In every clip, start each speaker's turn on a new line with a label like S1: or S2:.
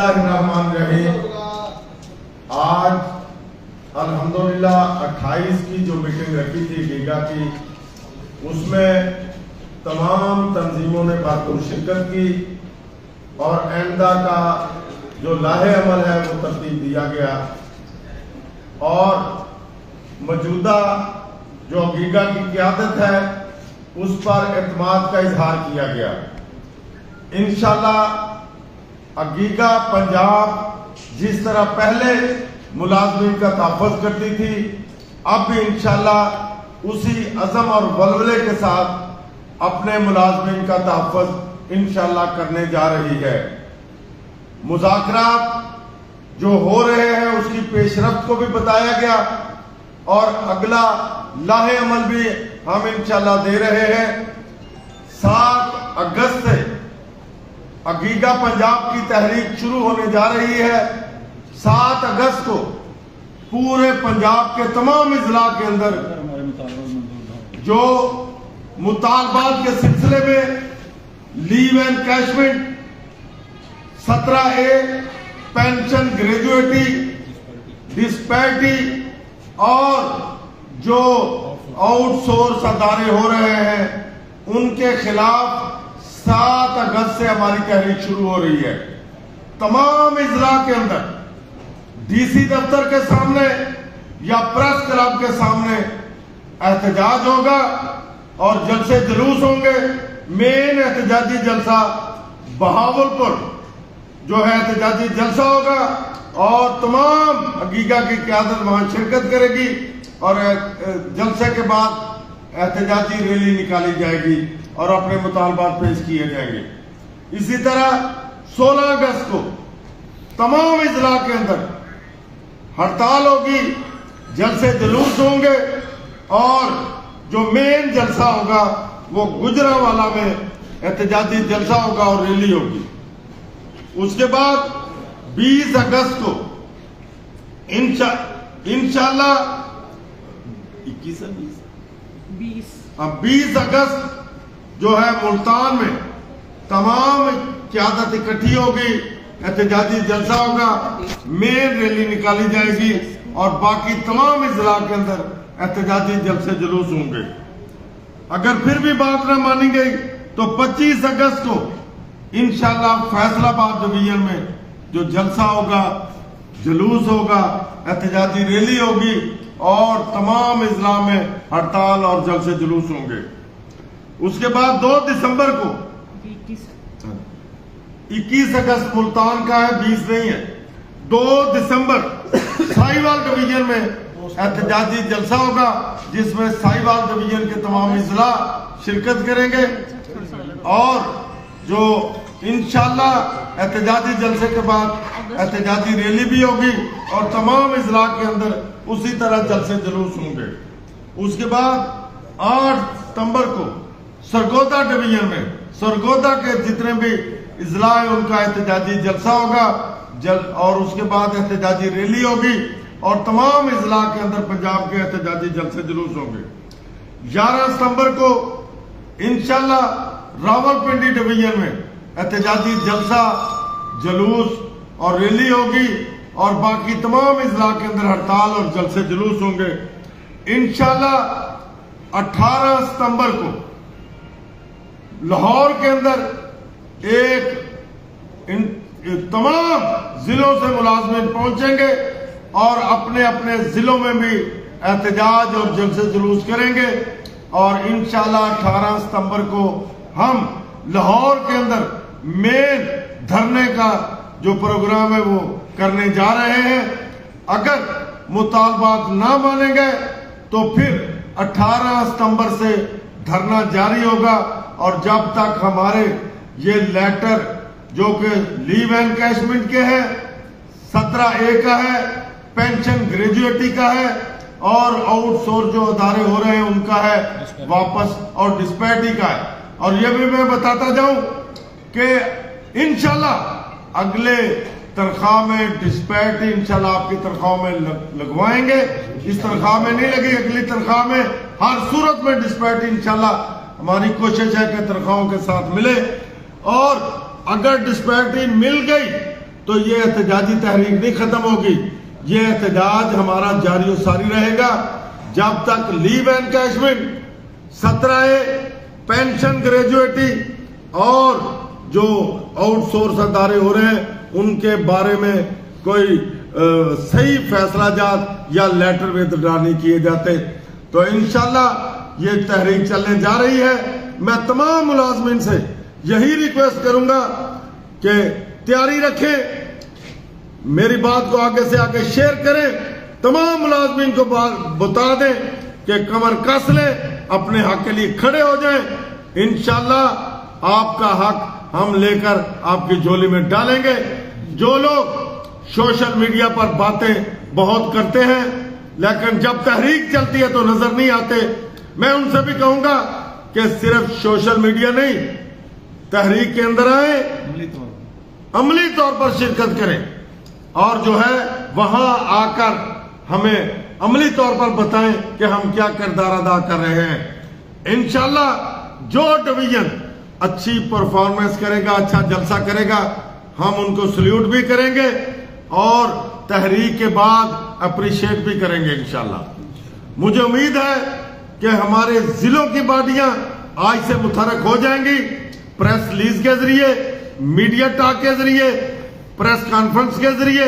S1: الرحمن آج الحمدللہ 28 کی جو میٹنگ رکھی تھی گیگا کی، اس میں تمام تنظیموں نے بھرپور شرکت کی اور آئندہ کا جو لاہے عمل ہے وہ ترتیب دیا گیا اور موجودہ جو گیگا کی قیادت ہے اس پر اعتماد کا اظہار کیا گیا۔ انشاءاللہ گیگا پنجاب جس طرح پہلے ملازمین کا تحفظ کرتی تھی، اب بھی انشاءاللہ اسی عزم اور ولولے کے ساتھ اپنے ملازمین کا تحفظ انشاءاللہ کرنے جا رہی ہے۔ مذاکرات جو ہو رہے ہیں اس کی پیش رفت کو بھی بتایا گیا اور اگلا لاہے عمل بھی ہم انشاءاللہ دے رہے ہیں۔ 7 اگست سے گیگا پنجاب کی تحریک شروع ہونے جا رہی ہے۔ 7 اگست کو پورے پنجاب کے تمام اضلاع کے اندر جو مطالبات کے سلسلے میں leave encashment, 17A pension gratuity disparity اور جو آؤٹ سورس ادارے ہو رہے ہیں ان کے خلاف 7 اگست سے ہماری تحریک شروع ہو رہی ہے۔ تمام اضلاع کے اندر ڈی سی دفتر کے سامنے یا پریس کلب کے سامنے احتجاج ہوگا اور جلسے جلوس ہوں گے۔ مین احتجاجی جلسہ بہاولپور جو ہے احتجاجی جلسہ ہوگا اور تمام گیگا کی قیادت وہاں شرکت کرے گی اور جلسے کے بعد احتجاجی ریلی نکالی جائے گی اور اپنے مطالبات پیش کیے جائیں گے۔ اسی طرح 16 اگست کو تمام اضلاع کے اندر ہڑتال ہوگی، جلسے جلوس ہوں گے اور جو مین جلسہ ہوگا وہ گجرانوالہ میں احتجاجی جلسہ ہوگا اور ریلی ہوگی۔ اس کے بعد 20 اگست کو انشاءاللہ 20 اگست جو ہے ملتان میں تمام قیادت اکٹھی ہوگی، احتجاجی جلسہ ہوگا، مین ریلی نکالی جائے گی اور باقی تمام اضلاع کے اندر احتجاجی جلسے جلوس ہوں گے۔ اگر پھر بھی بات نہ مانی گئی تو 25 اگست کو انشاءاللہ فیصل آباد ڈویژن میں جو جلسہ ہوگا، جلوس ہوگا، احتجاجی ریلی ہوگی اور تمام اضلاع میں ہڑتال اور جلسے جلوس ہوں گے۔ اس کے بعد 2 دسمبر کو 21 اگست ملتان کا ہے، 20 نہیں ہے، 2 دسمبر ساہیوال ڈویژن میں احتجاجی جلسہ ہوگا جس میں ساہیوال ڈویژن کے تمام اضلاع شرکت کریں گے اور جو انشاءاللہ احتجاجی جلسے کے بعد احتجاجی ریلی بھی ہوگی اور تمام اضلاع کے اندر اسی طرح جلسے جلوس ہوں گے۔ اس کے بعد 8 ستمبر کو سرگودا ڈویژن میں سرگودا کے جتنے بھی اضلاع ہیں ان کا احتجاجی جلسہ ہوگا اور اس کے بعد احتجاجی ریلی ہوگی اور تمام اضلاع کے اندر پنجاب کے احتجاجی جلسے جلوس ہوں گے۔ 11 ستمبر کو انشاءاللہ راولپنڈی ڈویژن میں احتجاجی جلسہ، جلوس اور ریلی ہوگی اور باقی تمام اضلاع کے اندر ہڑتال اور جلسے جلوس ہوں گے۔ انشاءاللہ 18 ستمبر کو لاہور کے اندر تمام ضلعوں سے ملازمین پہنچیں گے اور اپنے اپنے ضلعوں میں بھی احتجاج اور جلسے جلوس کریں گے اور انشاءاللہ 18 ستمبر کو ہم لاہور کے اندر مین دھرنے کا جو پروگرام ہے وہ کرنے جا رہے ہیں۔ اگر مطالبات نہ مانے گئے تو پھر 18 ستمبر سے دھرنا جاری ہوگا اور جب تک ہمارے یہ لیٹر جو کہ لیو انکیشمنٹ کے ہیں، 17A کا ہے، پینشن گریجویٹی کا ہے اور آؤٹ سورس جو ادارے ہو رہے ہیں ان کا ہے واپس اور ڈسپیرٹی کا ہے۔ اور یہ بھی میں بتاتا جاؤں کہ انشاءاللہ اگلے تنخواہ میں ڈسپیرٹی انشاءاللہ آپ کی تنخواہ میں لگوائیں گے۔ اس تنخواہ میں نہیں لگی، اگلی تنخواہ میں ہر صورت میں ڈسپیرٹی انشاءاللہ ہماری کوشش ہے کہ تنخواہوں کے ساتھ ملے اور اگر ڈسپیرٹی مل گئی تو یہ احتجاجی تحریک نہیں ختم ہوگی. یہ احتجاج ہمارا جاری و ساری رہے گا جب تک لیو اینکیشمنٹ 17A پینشن گریجویٹی اور جو آؤٹ سورس ادارے ہو رہے ہیں ان کے بارے میں کوئی صحیح فیصلہ جات یا لیٹر ودرا نہیں کیے جاتے. تو انشاءاللہ یہ تحریک چلنے جا رہی ہے. میں تمام ملازمین سے یہی ریکویسٹ کروں گا کہ تیاری رکھیں, میری بات کو آگے سے آگے شیئر کریں, تمام ملازمین کو بتا دیں کہ کمر کس لیں, اپنے حق کے لیے کھڑے ہو جائیں. انشاءاللہ آپ کا حق ہم لے کر آپ کی جھولی میں ڈالیں گے. جو لوگ سوشل میڈیا پر باتیں بہت کرتے ہیں لیکن جب تحریک چلتی ہے تو نظر نہیں آتے, میں ان سے بھی کہوں گا کہ صرف سوشل میڈیا نہیں, تحریک کے اندر آئیں, عملی طور پر شرکت کریں اور جو ہے وہاں آ کر ہمیں عملی طور پر بتائیں کہ ہم کیا کردار ادا کر رہے ہیں. انشاءاللہ جو ڈویژن اچھی پرفارمنس کرے گا, اچھا جلسہ کرے گا, ہم ان کو سلیوٹ بھی کریں گے اور تحریک کے بعد اپریشیٹ بھی کریں گے انشاءاللہ. مجھے امید ہے کہ ہمارے ضلعوں کی باڈیاں آج سے متحرک ہو جائیں گی, پریس ریلیز کے ذریعے, میڈیا ٹاک کے ذریعے, پریس کانفرنس کے ذریعے.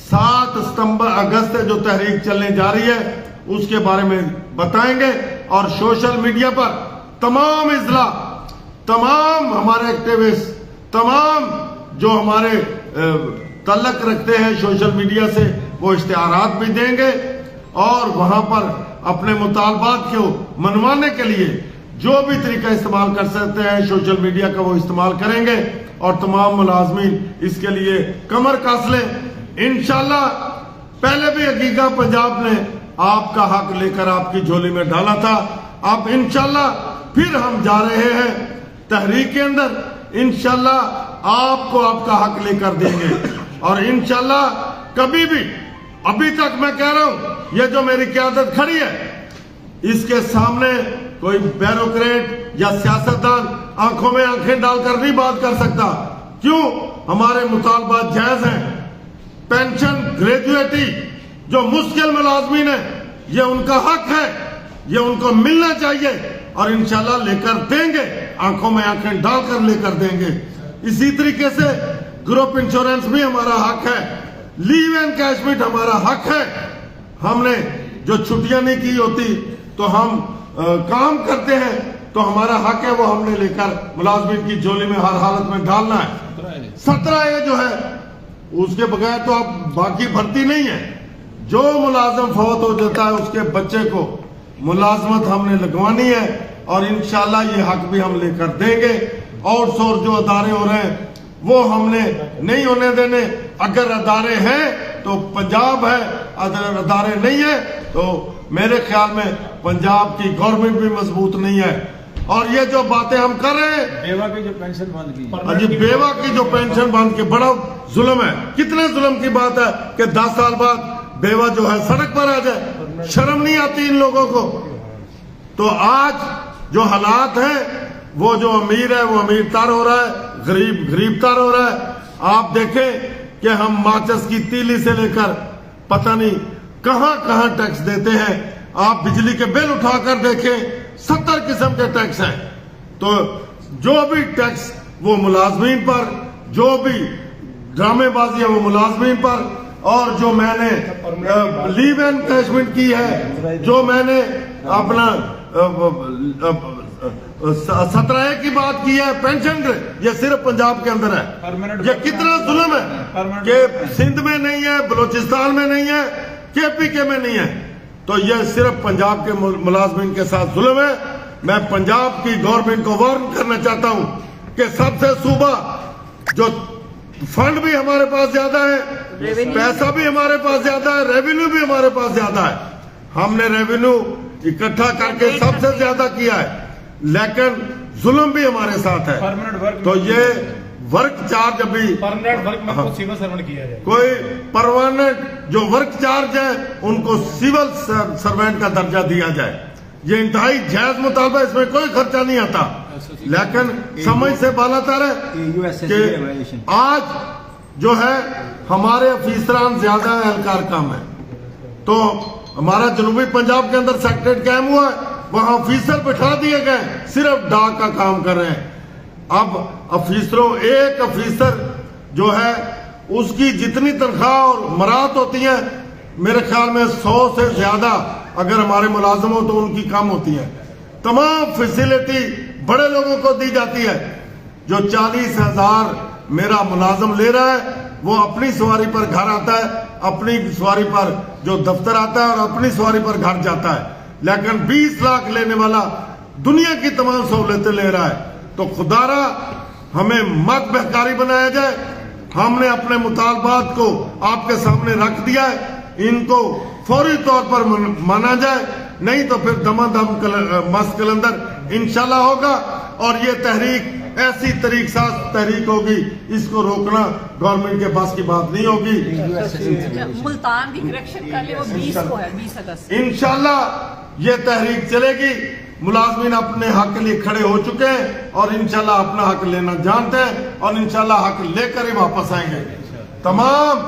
S1: 7 اگست سے جو تحریک چلنے جا رہی ہے اس کے بارے میں بتائیں گے اور سوشل میڈیا پر تمام اضلاع, تمام ہمارے ایکٹیوسٹ, تمام جو ہمارے تعلق رکھتے ہیں سوشل میڈیا سے وہ اشتہارات بھی دیں گے اور وہاں پر اپنے مطالبات کو منوانے کے لیے جو بھی طریقہ استعمال کر سکتے ہیں سوشل میڈیا کا وہ استعمال کریں گے اور تمام ملازمین اس کے لیے کمر کس لیں. انشاءاللہ پہلے بھی حقیقہ پنجاب نے آپ کا حق لے کر آپ کی جھولی میں ڈالا تھا, اب انشاءاللہ پھر ہم جا رہے ہیں تحریک کے اندر, انشاءاللہ آپ کو آپ کا حق لے کر دیں گے اور انشاءاللہ کبھی بھی, ابھی تک میں کہہ رہا ہوں یہ جو میری قیادت کھڑی ہے اس کے سامنے کوئی بیوروکریٹ یا سیاستدان آنکھوں میں آنکھیں ڈال کر نہیں بات کر سکتا. کیوں؟ ہمارے مطالبات جائز ہیں. پینشن گریجویٹی جو مشکل ملازمین ہیں یہ ان کا حق ہے, یہ ان کو ملنا چاہیے اور انشاءاللہ لے کر دیں گے, آنکھوں میں آنکھیں ڈال کر لے کر دیں گے. اسی طریقے سے گروپ انشورنس بھی ہمارا حق ہے, لیو اینکیشمنٹ ہمارا حق ہے. ہم نے جو چھٹیاں نہیں کی ہوتی تو ہم کام کرتے ہیں تو ہمارا حق ہے وہ ہم نے لے کر ملازمین کی جھولی میں ہر حالت میں ڈالنا ہے. 17A جو ہے اس کے بغیر تو اب باقی بھرتی نہیں ہے. جو ملازم فوت ہو جاتا ہے اس کے بچے کو ملازمت ہم نے لگوانی ہے اور انشاءاللہ یہ حق بھی ہم لے کر دیں گے. آؤٹ سورس جو ادارے ہو رہے ہیں وہ ہم نے نہیں ہونے دینے. اگر ادارے ہیں تو پنجاب ہے, اگر ادارے نہیں ہیں تو میرے خیال میں پنجاب کی گورنمنٹ بھی مضبوط نہیں ہے. اور یہ جو باتیں ہم کر رہے ہیں,
S2: بیوہ کی جو پینشن بند کی,
S1: بیوہ کی جو پینشن بند کی, بڑا ظلم ہے. کتنے ظلم کی بات ہے کہ 10 سال بعد بیوہ جو ہے سڑک پر آ جائے. شرم نہیں آتی ان لوگوں کو. تو آج جو حالات ہیں وہ جو امیر ہے وہ امیر تر ہو رہا ہے, غریب غریب تر ہو رہا ہے. آپ دیکھیں کہ ہم ماچس کی تیلی سے لے کر پتہ نہیں کہاں کہاں ٹیکس دیتے ہیں. آپ بجلی کے بل اٹھا کر دیکھیں 70 قسم کے ٹیکس ہیں. تو جو بھی ٹیکس وہ ملازمین پر, جو بھی ڈرامے بازی ہے وہ ملازمین پر, اور جو میں نے لیو اینکیشمنٹ کی ہے, جو میں نے اپنا 17A کی بات کی ہے, پینشن یہ صرف پنجاب کے اندر ہے. یہ کتنا ظلم ہے کہ سندھ میں نہیں ہے, بلوچستان میں نہیں ہے, KPK میں نہیں ہے. تو یہ صرف پنجاب کے ملازمین کے ساتھ ظلم ہے. میں پنجاب کی گورنمنٹ کو وارن کرنا چاہتا ہوں کہ سب سے صوبہ جو فنڈ بھی ہمارے پاس زیادہ ہے, پیسہ بھی ہمارے پاس زیادہ ہے, ریونیو بھی ہمارے پاس زیادہ ہے. ہم نے ریونیو اکٹھا کر کے سب سے زیادہ کیا ہے, لیکن ظلم بھی ہمارے ساتھ ہے. تو یہ ورک چارج ابھی
S2: پرماننٹ ورک میں سیول سرونٹ کیا جائے.
S1: کوئی پرماننٹ جو ورک چارج ہے ان کو سیول سرونٹ کا درجہ دیا جائے. یہ انتہائی جائز مطالبہ, اس میں کوئی خرچہ نہیں آتا, لیکن سمجھ سے بالا تر ہے کہ آج جو ہے ہمارے افیسران زیادہ ہیں، اہلکار کم ہیں. تو ہمارا جنوبی پنجاب کے اندر سیکٹریٹ قائم ہوا ہے، وہاں افیسر بٹھا دیے گئے صرف ڈاک کا کام کر رہے ہیں. اب ایک افیسر جو ہے اس کی جتنی تنخواہ اور مراد ہوتی ہیں میرے خیال میں 100 سے زیادہ اگر ہمارے ملازم ہو تو ان کی کم ہوتی ہیں. تمام فیسیلیٹی بڑے لوگوں کو دی جاتی ہے. جو 40,000 میرا ملازم لے رہا ہے وہ اپنی سواری پر گھر آتا ہے، اپنی سواری پر جو دفتر آتا ہے اور اپنی سواری پر گھر جاتا ہے. لیکن 20 لاکھ لینے والا دنیا کی تمام سہولتیں لے رہا ہے. تو خدا را ہمیں مت بہکاری بنایا جائے. ہم نے اپنے مطالبات کو آپ کے سامنے رکھ دیا ہے، ان کو فوری طور پر مانا جائے، نہیں تو پھر دم مست قلندر انشاءاللہ ہوگا. اور یہ تحریک ایسی طریق ساز تحریک ہوگی، اس کو روکنا گورنمنٹ کے پاس کی بات نہیں ہوگی.
S3: ملتان بھی کریکشن کر لے، وہ 20 کو ہے، 20 اگست.
S1: انشاءاللہ یہ تحریک چلے گی. ملازمین اپنے حق کے لیے کھڑے ہو چکے ہیں اور انشاءاللہ اپنا حق لینا جانتے ہیں اور انشاءاللہ حق لے کر ہی واپس آئیں گے. تمام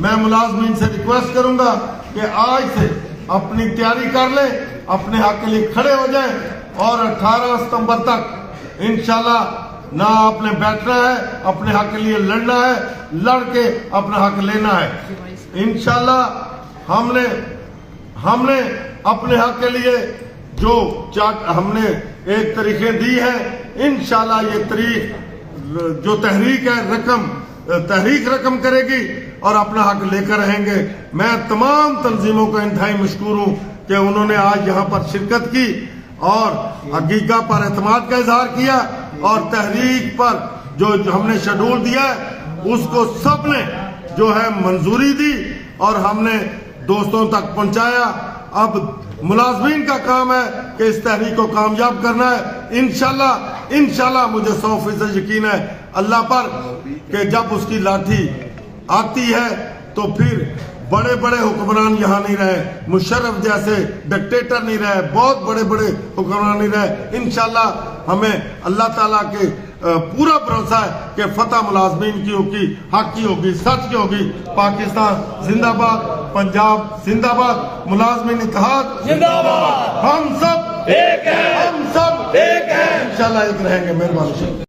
S1: میں ملازمین سے ریکویسٹ کروں گا کہ آج سے اپنی تیاری کر لیں، اپنے حق کے لیے کھڑے ہو جائیں اور 18 ستمبر تک انشاءاللہ نہ آپ نے بیٹھنا ہے، اپنے حق کے لیے لڑنا ہے، لڑ کے اپنا حق لینا ہے. انشاءاللہ ہم نے اپنے حق کے لیے جو ہم نے ایک طریقے دی ہے، انشاءاللہ یہ جو تحریک ہے تحریک رقم کرے گی اور اپنا حق لے کر رہیں گے. میں تمام تنظیموں کا انتہائی مشکور ہوں کہ انہوں نے آج یہاں پر شرکت کی اور حقیقہ پر اعتماد کا اظہار کیا اور تحریک پر جو ہم نے شیڈول دیا ہے اس کو سب نے جو ہے منظوری دی اور ہم نے دوستوں تک پہنچایا. اب ملازمین کا کام ہے کہ اس تحریک کو کامیاب کرنا ہے. انشاءاللہ مجھے 100% یقین ہے اللہ پر کہ جب اس کی لاٹھی آتی ہے تو پھر بڑے بڑے حکمران یہاں نہیں رہے، مشرف جیسے ڈکٹیٹر نہیں رہے، بہت بڑے بڑے حکمران نہیں رہے. انشاءاللہ ہمیں اللہ تعالیٰ کے پورا بھروسہ ہے کہ فتح ملازمین کی ہوگی، حق کی ہوگی، سچ کی ہوگی. پاکستان زندہ باد، پنجاب زندہ باد، ملازمین اتحاد زندہ باد. ہم سب ایک ہیں، انشاءاللہ ایک رہیں گے. مہربانی.